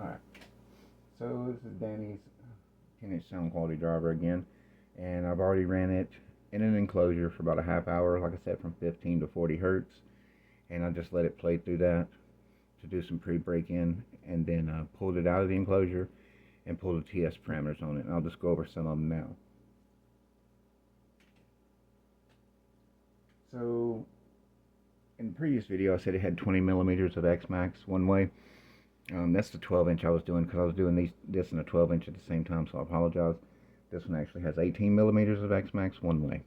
Alright, so this is Danny's 10-inch sound quality driver again, and I've already ran it in an enclosure for about a half hour, like I said, from 15 to 40 hertz, and I just let it play through that to do some pre-break-in, and then pulled it out of the enclosure and pulled the TS parameters on it, and I'll just go over some of them now. So, in the previous video I said it had 20 millimeters of X-Max one way. That's the 12-inch I was doing, because I was doing this and a 12-inch at the same time, so I apologize. This one actually has 18 millimeters of X-Max one way.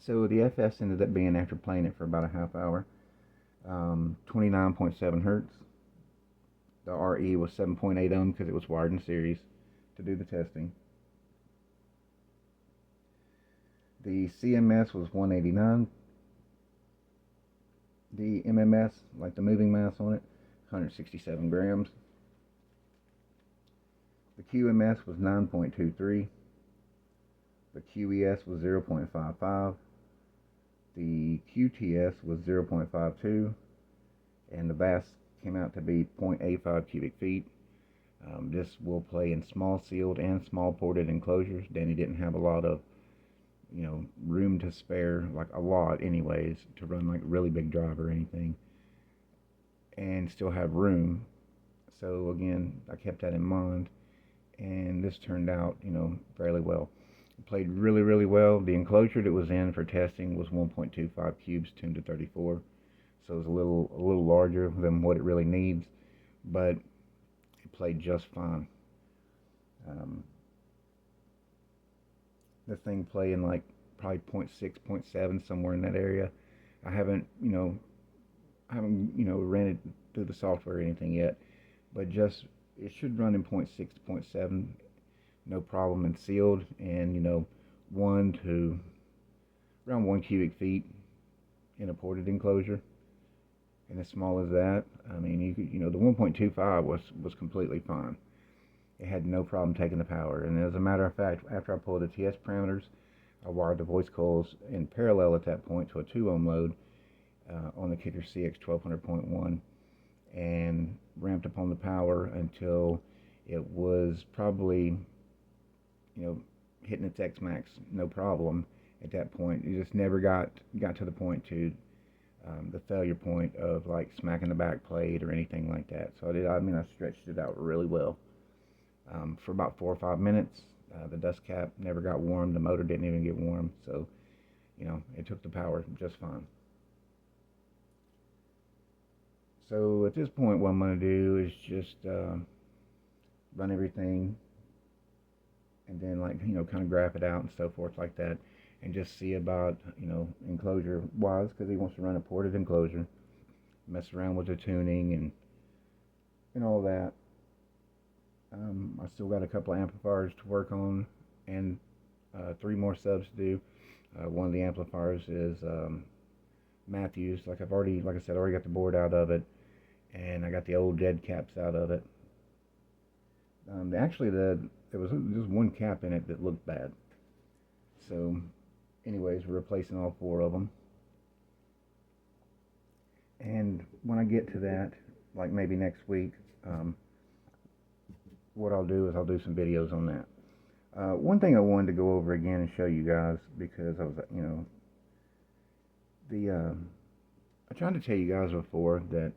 So the FS ended up being, after playing it for about a half hour, 29.7 hertz. The RE was 7.8 ohm because it was wired in series to do the testing. The CMS was 189. The MMS, like the moving mass on it, 167 grams. The QMS was 9.23. The QES was 0.55. The QTS was 0.52. And the bass came out to be 0.85 cubic feet. This will play in small sealed and small ported enclosures. Danny didn't have a lot of room to spare, like a lot anyways, to run like really big drive or anything, and still have room. So again, I kept that in mind, and this turned out, fairly well. It played really well. The enclosure that was in for testing was 1.25 cubes tuned to 34, so it was a little larger than what it really needs, but it played just fine. This thing playing like probably 0.6, 0.7, somewhere in that area. I haven't ran it through the software or anything yet, but just it should run in 0.6 to 0.7, no problem, and sealed, and around 1 cubic feet in a ported enclosure. And as small as that, I mean, the 1.25 was completely fine. It had no problem taking the power. And as a matter of fact, after I pulled the TS parameters, I wired the voice coils in parallel at that point to a 2 ohm load on the Kicker CX 1200.1, and ramped up on the power until it was probably, hitting its X-Max no problem at that point. It just never got to the point to the failure point of like smacking the back plate or anything like that. So I stretched it out really well. For about 4 or 5 minutes. The dust cap never got warm. The motor didn't even get warm. So, it took the power just fine. So at this point, what I'm going to do is just run everything, and then kind of graph it out and so forth like that, and just see about, enclosure wise, because he wants to run a ported enclosure, mess around with the tuning and all that. I still got a couple of amplifiers to work on, and 3 more subs to do. One of the amplifiers is Matthews. Like I said, I already got the board out of it, and I got the old dead caps out of it. Actually, there was just one cap in it that looked bad. So, anyways, we're replacing all 4 of them. And when I get to that, like maybe next week, what I'll do is I'll do some videos on that. One thing I wanted to go over again and show you guys, because I was, I tried to tell you guys before that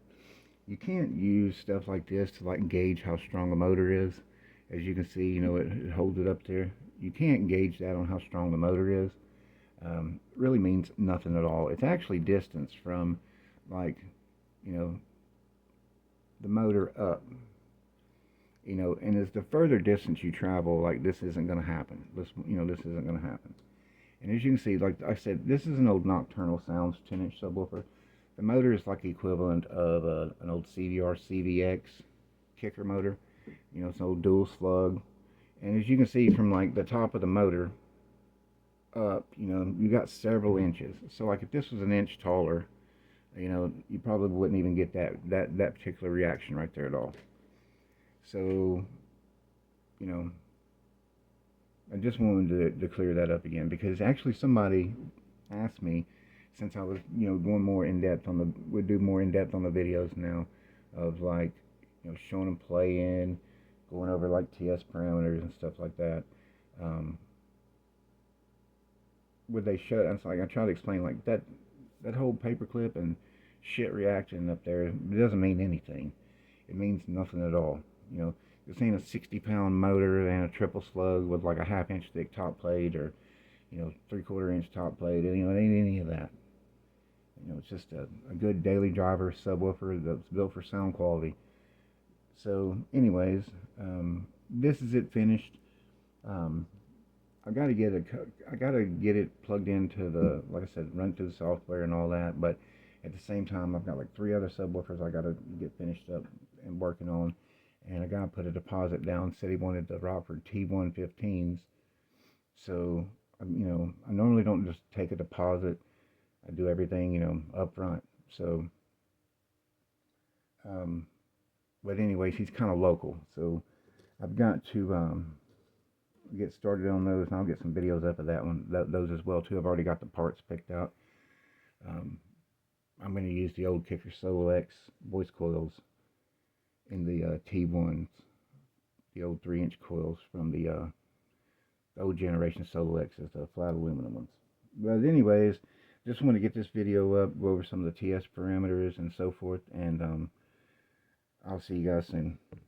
you can't use stuff like this to like gauge how strong a motor is. As you can see, it holds it up there. You can't gauge that on how strong the motor is. Really means nothing at all. It's actually distance from, like, the motor up. And as the further distance you travel, like, this isn't going to happen. This isn't going to happen. And as you can see, like I said, this is an old Nocturnal Sounds 10-inch subwoofer. The motor is like the equivalent of an old CVR CVX kicker motor. It's an old dual slug. And as you can see from like the top of the motor up, you got several inches. So like if this was an inch taller, you probably wouldn't even get that particular reaction right there at all. So, I just wanted to clear that up again, because actually somebody asked me, since I was, going more in depth would do more in depth on the videos now, of like, showing them play in, going over like TS parameters and stuff like that. Um, would they shut? It's like I try to explain like that whole paperclip and shit reaction up there. It doesn't mean anything. It means nothing at all. This ain't a 60-pound motor and a triple slug with like a half-inch thick top plate or 3/4 inch top plate. It ain't any of that. It's just a good daily driver subwoofer that's built for sound quality. So, anyways, this is it finished. Um, I gotta get it plugged into the, like I said, run through the software and all that. But at the same time, I've got like 3 other subwoofers I gotta get finished up and working on. And a guy put a deposit down, said he wanted the Rockford T115s. So, I normally don't just take a deposit. I do everything, up front. So, um, but anyways, he's kind of local. So I've got to get started on those, and I'll get some videos up of that one, those as well too. I've already got the parts picked out. Um, I'm going to use the old Kicker Solo X voice coils in the T1s, the old 3-inch coils from the old generation Solo X's, the flat aluminum ones. But anyways, just want to get this video up, go over some of the TS parameters and so forth, and I'll see you guys soon.